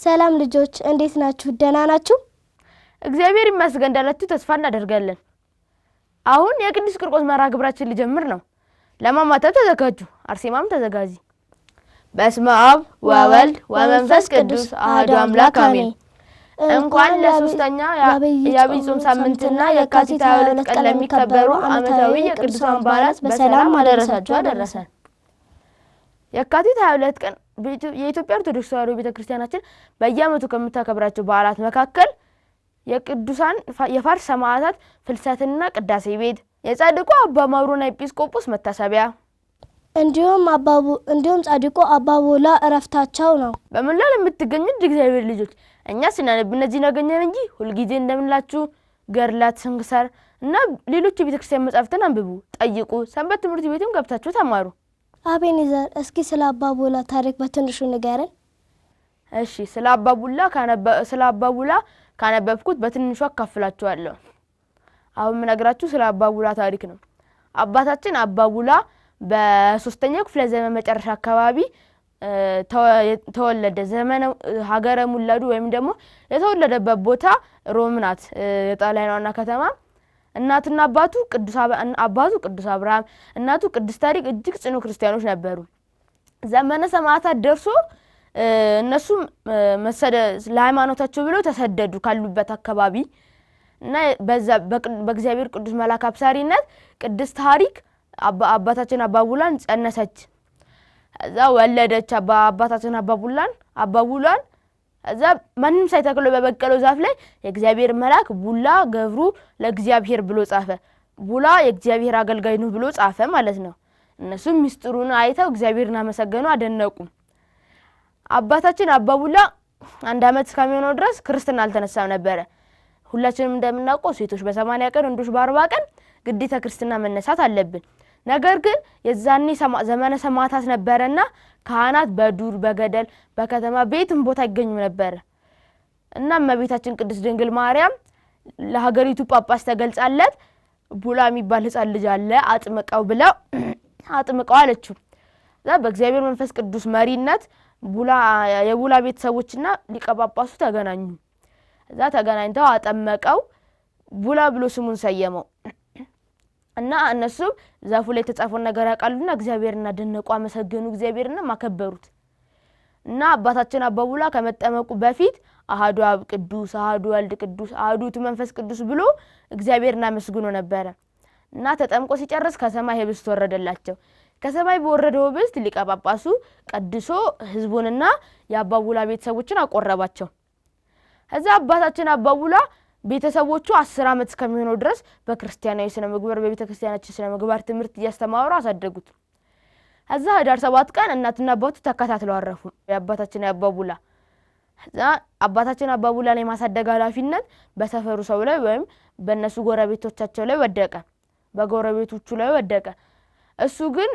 ሰላም ልጆች እንዴት ናችሁ? ደህና ናችሁ? እግዚአብሔር ይመስገን እንዳላችሁ ተስፋ እናደርጋለን። አሁን የቅዱስ ቂርቆስ መርሐ ግብራችን ሊጀምር ነው። ለማማተብ ተዘጋጁ። አርሴማም ተዘጋጂ። በስመ አብ ወወልድ ወመንፈስ ቅዱስ አሐዱ አምላክ አሜን። እንኳን ለሶስተኛ የዐቢይ ጾም ሳምንትና የካቲት 22 ቀን ለሚከበሩ ዓመታዊ የቅዱሳን በዓላት በሰላም አደረሳችሁ አደረሰን። የካቲት 22 ቀን የኢትዮጵያ ኦርቶዶክስ ተዋሕዶ ቤተክርስቲያናችን በየዓመቱ ከምታከብራቸው በዓላት መካከል የቅዱሳን የፋርስ ሰማዕታት ፍልሰትና ቅዳሴ ቤት፣ የጻድቁ አባ ማብሮና ኤጲስቆጶስ መታሰቢያ እንዲሁም ጻድቁ አባ ቡላ እረፍታቸው ነው። በመላው ለምትገኙ እግዚአብሔር ልጆች እኛ ስናነብ እነዚህን አገኘን እንጂ ሁልጊዜ እንደምንላችሁ ገድላት፣ ስንክሳር እና ሌሎች የቤተክርስቲያን መጻሕፍትን አንብቡ፣ ጠይቁ። ሰንበት ትምህርት ቤትም ገብታችሁ ተማሩ። አቤኔዘር እስኪ ስለ አባ ቡላ ታሪክ በትንሹ ንገረን። እሺ፣ ስለ አባ ቡላ ካነበብኩት በትንሹ አካፍላችኋለሁ። አሁን የምነግራችሁ ስለ አባ ቡላ ታሪክ ነው። አባታችን አባ ቡላ በ3ኛው ክፍለ ዘመን መጨረሻ አካባቢ ተወለደ። ዘመነ ሀገረ ሙላዱ ወይም ደግሞ የተወለደበት ቦታ ሮም ናት፣ የጣሊያን ዋና ከተማ። እናትና አባቱ ቅዱስ አብርሃም እናቱ ቅድስት ታሪክ እጅግ ጽኑ ክርስቲያኖች ነበሩ። ዘመነ ሰማዕታት ደርሶ እነሱም ለሃይማኖታቸው ብለው ተሰደዱ ካሉበት አካባቢ እና በእግዚአብሔር ቅዱስ መልአክ አብሳሪነት ቅድስት ታሪክ አባታችን አባ ቡላን ጸነሰች። እዛ ወለደች አባታችን አባ ቡላን እዛ ማንም ሳይተክለው በበቀለው ዛፍ ላይ የእግዚአብሔር መልአክ ቡላ ገብሩ ለእግዚአብሔር ብሎ ጻፈ። ቡላ የእግዚአብሔር አገልጋይ ነው ብሎ ጻፈ ማለት ነው። እነሱም ሚስጥሩን አይተው እግዚአብሔርን አመሰገኑ፣ አደነቁ። አባታችን አባ ቡላ 1 ዓመት እስከሚሆነው ድረስ ክርስትና አልተነሳም ነበር። ሁላችንም እንደምናውቀው ሴቶች በ80 ቀን ወንዶች በ40 ቀን ግዴታ ክርስትና መነሳት አለብን። ነገር ግን የዛኔ ዘመነ ሰማዕታት ነበርና ካህናት በዱር በገደል በከተማ ቤትም ቦታ ይገኙ ነበር እና እመቤታችን ቅድስት ድንግል ማርያም ለሀገሪቱ ጳጳስ ተገልጻለት ቡላ የሚባል ሕፃን ልጅ አለ አጥምቀው አለችው። እዛ በእግዚአብሔር መንፈስ ቅዱስ መሪነት የቡላ ቤተሰቦችና ሊቀ ጳጳሱ ተገናኙ። እዛ ተገናኝተው አጠመቀው። ቡላ ብሎ ስሙን ሰየመው እና እነሱ ዛፉ ላይ የተጻፈውን ነገር ያውቃሉና እግዚአብሔርን አደነቁ፣ አመሰገኑ፣ እግዚአብሔርን ማከበሩት። እና አባታችን አባ ቡላ ከመጠመቁ በፊት አሐዱ አብ ቅዱስ፣ አሐዱ ወልድ ቅዱስ፣ አሐዱ ውእቱ መንፈስ ቅዱስ ብሎ እግዚአብሔርን አመስግኖ ነበረ። እና ተጠምቆ ሲጨርስ ከሰማይ ህብስት ወረደላቸው። ከሰማይ በወረደው ህብስት ሊቀ ጳጳሱ ቀድሶ ህዝቡንና የአባ ቡላ ቤተሰቦችን አቆረባቸው። እዛ አባታችን አባ ቡላ ቤተሰቦቹ 10 ዓመት እስከሚሆነው ድረስ በክርስቲያናዊ ስነ ምግባር በቤተክርስቲያናችን ስነ ምግባር ትምህርት እያስተማሩ አሳደጉት። እዛ ህዳር 7 ቀን እናትና አባቱ ተከታትለው አረፉ። የአባታችን የአባ ቡላ እዛ አባታችን አባ ቡላን የማሳደግ ኃላፊነት በሰፈሩ ሰው ላይ ወይም በእነሱ ጎረቤቶቻቸው ላይ በጎረቤቶቹ ላይ ወደቀ። እሱ ግን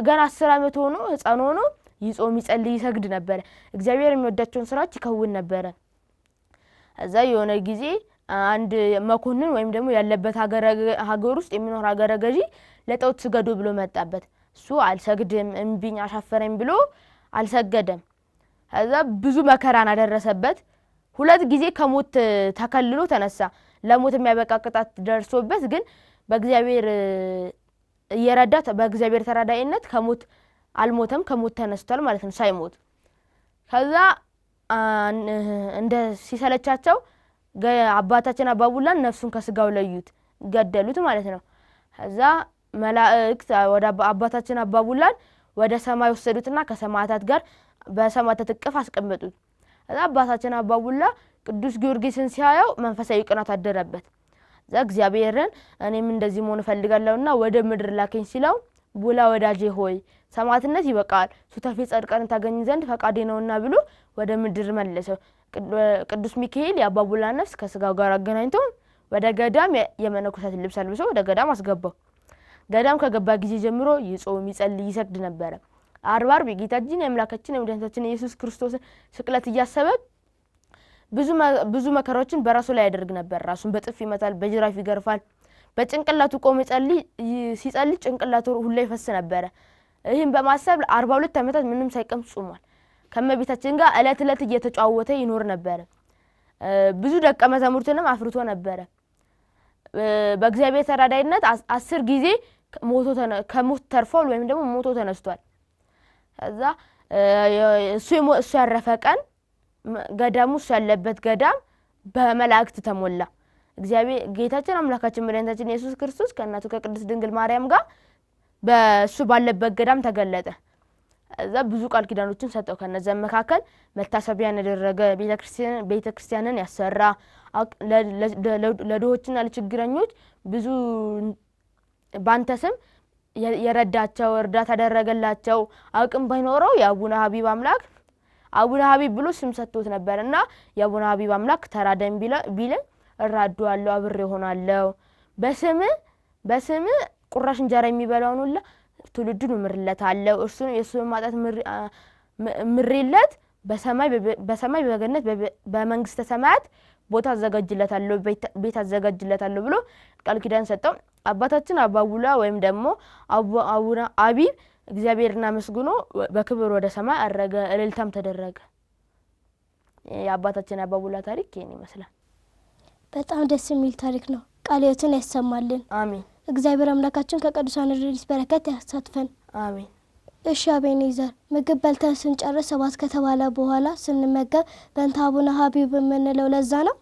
ገና 10 ዓመት ሆኖ ህፃን ሆኖ ይጾም፣ ይጸልይ፣ ይሰግድ ነበር። እግዚአብሔር የሚወዳቸውን ስራዎች ይከውን ነበር። እዛ የሆነ ጊዜ አንድ መኮንን ወይም ደግሞ ያለበት ሀገር ውስጥ የሚኖር ሀገረ ገዢ ለጣዖት ስገዱ ብሎ መጣበት። እሱ አልሰግድም እምቢኝ አሻፈረኝ ብሎ አልሰገደም። እዛ ብዙ መከራን አደረሰበት። 2 ጊዜ ከሞት ተከልሎ ተነሳ። ለሞት የሚያበቃ ቅጣት ደርሶበት ግን በእግዚአብሔር እየረዳት በእግዚአብሔር ተራዳይነት ከሞት አልሞተም፣ ከሞት ተነስቷል ማለት ነው ሳይሞት። ከዛ እንደ ሲሰለቻቸው አባታችን አባ ቡላን ነፍሱን ከስጋው ለዩት፣ ገደሉት ማለት ነው። ከዛ መላእክት ወደ አባታችን አባ ቡላን ወደ ሰማይ ወሰዱትና ከሰማዕታት ጋር በሰማዕታት እቅፍ አስቀመጡት። ከዛ አባታችን አባ ቡላ ቅዱስ ጊዮርጊስን ሲያየው መንፈሳዊ ቅናት አደረበት። እዛ እግዚአብሔርን እኔም እንደዚህ መሆን እፈልጋለሁና ወደ ምድር ላከኝ ሲለው ቡላ ወዳጄ ሆይ ሰማዕትነት ይበቃል፣ ሱታፌ ጻድቃን ታገኝ ዘንድ ፈቃዴ ነውና ብሎ ወደ ምድር መለሰው። ቅዱስ ሚካኤል የአባ ቡላ ነፍስ ከስጋው ጋር አገናኝቶ ወደ ገዳም የመነኮሳት ልብስ አልብሶ ወደ ገዳም አስገባው። ገዳም ከገባ ጊዜ ጀምሮ ይጾም፣ ይጸልይ፣ ይሰግድ ነበር። አርብ የጌታችን የአምላካችን የመድኃኒታችን ኢየሱስ ክርስቶስ ስቅለት እያሰበ ብዙ መከራዎችን በራሱ ላይ ያደርግ ነበር። ራሱን በጥፍ ይመታል፣ በጅራፍ ይገርፋል። በጭንቅላቱ ቆሞ ሲጸልይ ጭንቅላቱ ሁሉ ይፈስ ነበር። ይህን በማሰብ ለ42 ዓመታት ምንም ሳይቀምስ ጾሟል። ከመቤታችን ጋር እለት እየተጫወተ ይኖር ነበር። ብዙ ደቀ መዛሙርትንም አፍርቶ ነበር። በእግዚአብሔር ተራዳይነት 10 ጊዜ ከሞት ተርፏል ወይም ደግሞ ሞቶ ተነስቷል። ከዛ እሱ ያረፈ ቀን ገዳሙ እሱ ያለበት ገዳም በመላእክት ተሞላ። እግዚአብሔር ጌታችን አምላካችን መድኃኒታችን ኢየሱስ ክርስቶስ ከእናቱ ከቅድስት ድንግል ማርያም ጋር በሱ ባለበት ገዳም ተገለጠ። እዛ ብዙ ቃል ኪዳኖችን ሰጠው። ከነዛ መካከል መታሰቢያን ያደረገ ቤተክርስቲያንን ያሰራ ለድሆችና ለችግረኞች ብዙ ባንተ ስም የረዳቸው እርዳታ ያደረገላቸው አቅም ባይኖረው የአቡነ ሀቢብ አምላክ አቡነ ሀቢብ ብሎ ስም ሰጥቶት ነበርና የአቡነ ሀቢብ አምላክ ተራዳኝ ቢለ እራዳዋለሁ አብሬ ሆናለሁ በስም ቁራሽ እንጀራ የሚበላውን ሁሉ ትውልዱን ምርለታለሁ እርሱን የሱን ማጣት ምርለት በሰማይ በገነት በመንግስተ ሰማያት ቦታ አዘጋጅለታለሁ ቤት አዘጋጅለታለሁ ብሎ ቃል ኪዳን ሰጠው። አባታችን አባቡላ ወይም ደግሞ አቡነ ሀቢብ እግዚአብሔርና መስግኖ በክብር ወደ ሰማይ አረገ። እልልታም ተደረገ። የአባታችን አባቡላ ታሪክ ይሄን ይመስላል። በጣም ደስ የሚል ታሪክ ነው። ቃልዮትን ያሰማልን። አሜን። እግዚአብሔር አምላካችን ከቅዱሳን ረድኤት በረከት ያሳትፈን። አሜን። እሺ አቤኔዘር፣ ምግብ በልተን ስንጨርስ 7 ከተባለ በኋላ ስንመገብ በእንተ አቡነ ሀቢብ የምንለው ለዛ ነው?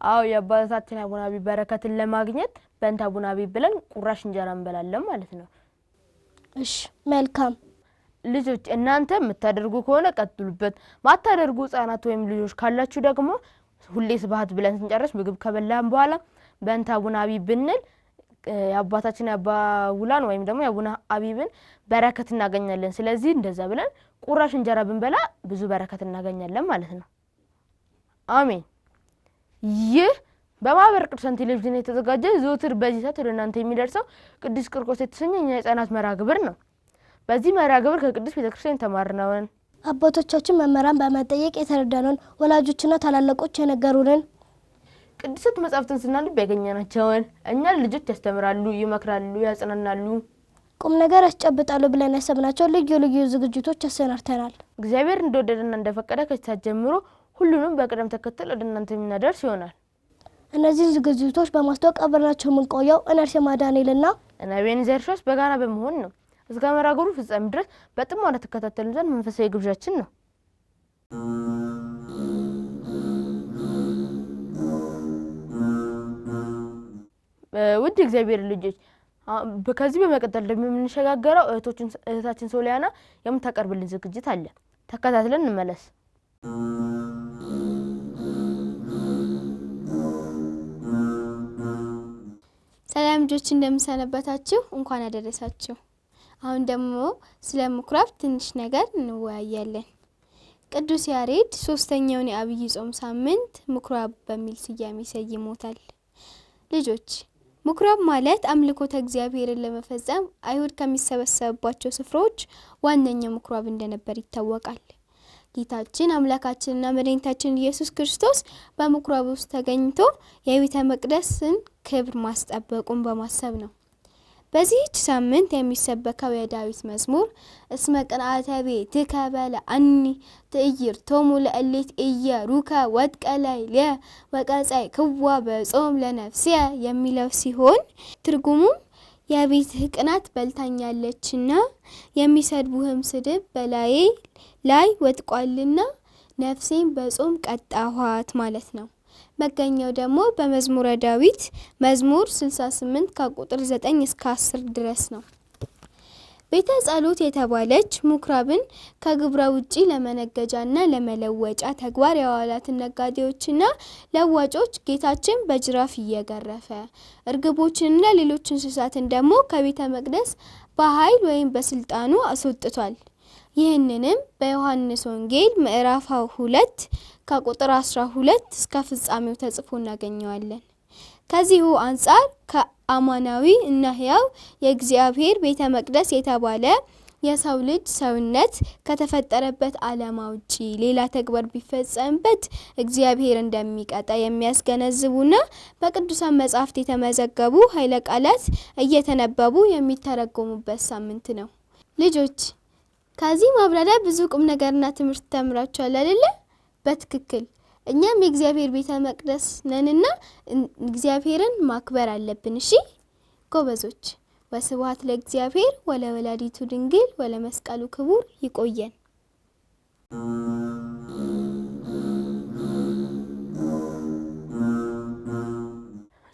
አዎ፣ የአባታችን አቡነ ሀቢብ በረከትን ለማግኘት በእንተ አቡነ ሀቢብ ብለን ቁራሽ እንጀራ እንበላለን ማለት ነው። እሺ መልካም። ልጆች እናንተ የምታደርጉ ከሆነ ቀጥሉበት። ማታደርጉ ህጻናት ወይም ልጆች ካላችሁ ደግሞ ሁሌ ስብሐት ብለን ስንጨርስ ምግብ ከበላን በኋላ በእንተ አቡነ ሀቢብ ብንል የአባታችን አባቡላን ወይም ደግሞ የአቡነ ሀቢብን በረከት እናገኛለን። ስለዚህ እንደዛ ብለን ቁራሽ እንጀራ ብንበላ ብዙ በረከት እናገኛለን ማለት ነው። አሜን። ይህ በማህበረ ቅዱሳን ቴሌቪዥን የተዘጋጀ ዘወትር በዚህ ሰዓት ወደ እናንተ የሚደርሰው ቅዱስ ቂርቆስ የተሰኘ የህፃናት መርሃ ግብር ነው። በዚህ መርሃ ግብር ከቅዱስ ቤተክርስቲያን ተማርነውን አባቶቻችን መምህራን በመጠየቅ የተረዳነውን ወላጆችና ታላላቆች የነገሩንን ቅዱሳት መጻሕፍትን ስናነብ ያገኘናቸውን እኛን ልጆች ያስተምራሉ፣ ይመክራሉ፣ ያጽናናሉ፣ ቁም ነገር ያስጨብጣሉ ብለን ያሰብናቸው ልዩ ዝግጅቶች አሰናድተናል። እግዚአብሔር እንደወደደና እንደፈቀደ ከዚህ ጀምሮ ሁሉንም በቅደም ተከተል ወደ እናንተ የምናደርስ ይሆናል። እነዚህ ዝግጅቶች በማስተዋወቅ አብረናቸው የምንቆየው እነርሱ ማዳኔልና አቤኔዘር በጋራ በመሆን ነው። እስከ መርሃ ግብሩ ፍጻሜ ድረስ በጥሞና ተከታተሉን ዘንድ መንፈሳዊ ግብዣችን ነው። ውድ እግዚአብሔር ልጆች ከዚህ በመቀጠል ደግሞ የምንሸጋገረው እህታችን ሶሊያና የምታቀርብልን ዝግጅት አለ። ተከታትለን እንመለስ። ሰላም ልጆች፣ እንደምሰነበታችሁ፣ እንኳን አደረሳችሁ። አሁን ደግሞ ስለ ምኩራብ ትንሽ ነገር እንወያያለን። ቅዱስ ያሬድ 3ኛውን የአብይ ጾም ሳምንት ምኩራብ በሚል ስያሜ ሰይሞታል። ልጆች ምኩራብ ማለት አምልኮተ እግዚአብሔርን ለመፈጸም አይሁድ ከሚሰበሰቡባቸው ስፍራዎች ዋነኛው ምኩራብ እንደነበር ይታወቃል። ጌታችን አምላካችንና መድኃኒታችን ኢየሱስ ክርስቶስ በምኩራብ ውስጥ ተገኝቶ የቤተ መቅደስን ክብር ማስጠበቁን በማሰብ ነው። በዚህች ሳምንት የሚሰበከው የዳዊት መዝሙር እስመ ቅንዓተ ቤትከ በልዐኒ ትዕይርቶሙ ለእሌት ኢየሩከ ወጥቀላይ ወቀጻይ ክዋ በጾም ለነፍስየ የሚለው ሲሆን ትርጉሙም የቤትህ ቅናት በልታኛለችና የሚሰድቡህም ስድብ በላዬ ላይ ወጥቋልና ነፍሴን በጾም ቀጣኋት ማለት ነው። መገኛው ደግሞ በመዝሙረ ዳዊት መዝሙር 68 ከቁጥር 9 እስከ 10 ድረስ ነው። ቤተ ጸሎት የተባለች ምኩራብን ከግብረ ውጪ ለመነገጃና ለመለወጫ ተግባር ያዋላትን ነጋዴዎችና ለዋጮች ጌታችን በጅራፍ እየገረፈ እርግቦችንና ሌሎች እንስሳትን ደግሞ ከቤተ መቅደስ በኃይል ወይም በስልጣኑ አስወጥቷል። ይህንንም በዮሐንስ ወንጌል ምዕራፍ 2 ከቁጥር 12 እስከ ፍጻሜው ተጽፎ እናገኘዋለን። ከዚሁ አንፃር ከአማናዊ እና ሕያው የእግዚአብሔር ቤተ መቅደስ የተባለ የሰው ልጅ ሰውነት ከተፈጠረበት ዓላማ ውጪ ሌላ ተግባር ቢፈጸምበት እግዚአብሔር እንደሚቀጣ የሚያስገነዝቡና በቅዱሳን መጻሕፍት የተመዘገቡ ኃይለ ቃላት እየተነበቡ የሚተረጎሙበት ሳምንት ነው። ልጆች ከዚህ ማብራሪያ ብዙ ቁም ነገርና ትምህርት ተምራችኋል አይደለ? በትክክል እኛም የእግዚአብሔር ቤተ መቅደስ ነንና እግዚአብሔርን ማክበር አለብን። እሺ ጎበዞች። ወስብሐት ለእግዚአብሔር ወለወላዲቱ ድንግል ወለመስቀሉ ክቡር። ይቆየን።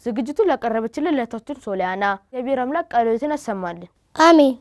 ዝግጅቱ ላቀረበችልን ለታችን ሶሊያና እግዚአብሔር አምላክ ቃሉን ያሰማልን። አሜን።